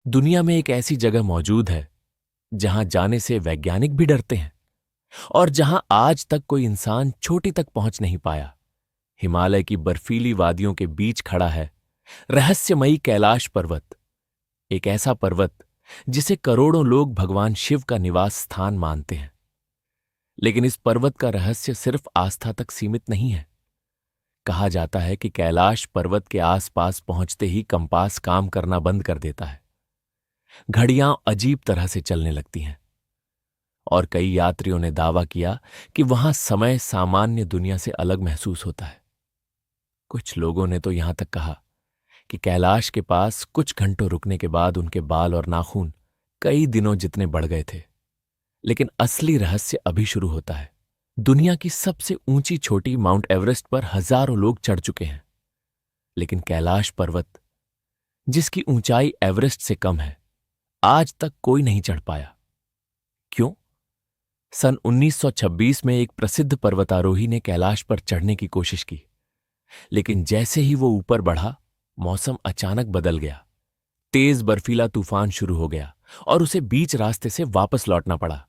दुनिया में एक ऐसी जगह मौजूद है जहां जाने से वैज्ञानिक भी डरते हैं और जहां आज तक कोई इंसान चोटी तक पहुंच नहीं पाया। हिमालय की बर्फीली वादियों के बीच खड़ा है रहस्यमयी कैलाश पर्वत। एक ऐसा पर्वत जिसे करोड़ों लोग भगवान शिव का निवास स्थान मानते हैं। लेकिन इस पर्वत का रहस्य सिर्फ आस्था तक सीमित नहीं है। कहा जाता है कि कैलाश पर्वत के आसपास पहुंचते ही कंपास काम करना बंद कर देता है। घड़ियां अजीब तरह से चलने लगती हैं और कई यात्रियों ने दावा किया कि वहां समय सामान्य दुनिया से अलग महसूस होता है। कुछ लोगों ने तो यहां तक कहा कि कैलाश के पास कुछ घंटों रुकने के बाद उनके बाल और नाखून कई दिनों जितने बढ़ गए थे। लेकिन असली रहस्य अभी शुरू होता है। दुनिया की सबसे ऊंची चोटी माउंट एवरेस्ट पर हजारों लोग चढ़ चुके हैं, लेकिन कैलाश पर्वत, जिसकी ऊंचाई एवरेस्ट से कम है, आज तक कोई नहीं चढ़ पाया। क्यों? सन 1926 में एक प्रसिद्ध पर्वतारोही ने कैलाश पर चढ़ने की कोशिश की, लेकिन जैसे ही वो ऊपर बढ़ा, मौसम अचानक बदल गया। तेज बर्फीला तूफान शुरू हो गया और उसे बीच रास्ते से वापस लौटना पड़ा।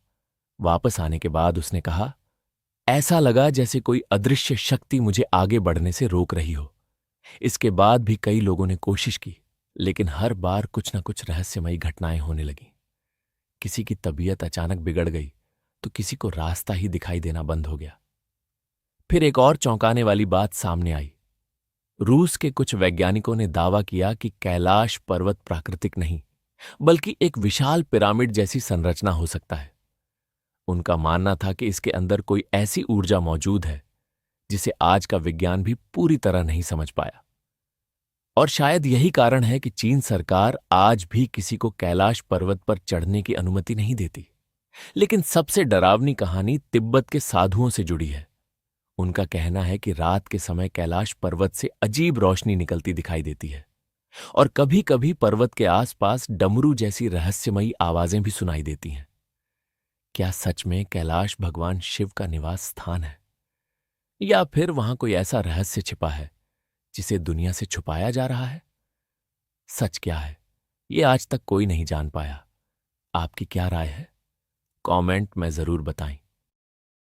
वापस आने के बाद उसने कहा, ऐसा लगा जैसे कोई अदृश्य शक्ति मुझे आगे बढ़ने से रोक रही हो। इसके बाद भी कई लोगों ने कोशिश की, लेकिन हर बार कुछ न कुछ रहस्यमयी घटनाएं होने लगीं। किसी की तबीयत अचानक बिगड़ गई तो किसी को रास्ता ही दिखाई देना बंद हो गया। फिर एक और चौंकाने वाली बात सामने आई। रूस के कुछ वैज्ञानिकों ने दावा किया कि कैलाश पर्वत प्राकृतिक नहीं, बल्कि एक विशाल पिरामिड जैसी संरचना हो सकता है। उनका मानना था कि इसके अंदर कोई ऐसी ऊर्जा मौजूद है जिसे आज का विज्ञान भी पूरी तरह नहीं समझ पाया। और शायद यही कारण है कि चीन सरकार आज भी किसी को कैलाश पर्वत पर चढ़ने की अनुमति नहीं देती। लेकिन सबसे डरावनी कहानी तिब्बत के साधुओं से जुड़ी है। उनका कहना है कि रात के समय कैलाश पर्वत से अजीब रोशनी निकलती दिखाई देती है और कभी कभी पर्वत के आसपास डमरू जैसी रहस्यमयी आवाजें भी सुनाई देती हैं। क्या सच में कैलाश भगवान शिव का निवास स्थान है, या फिर वहां कोई ऐसा रहस्य छिपा है जिसे दुनिया से छुपाया जा रहा है? सच क्या है, ये आज तक कोई नहीं जान पाया। आपकी क्या राय है? कमेंट में जरूर बताएं।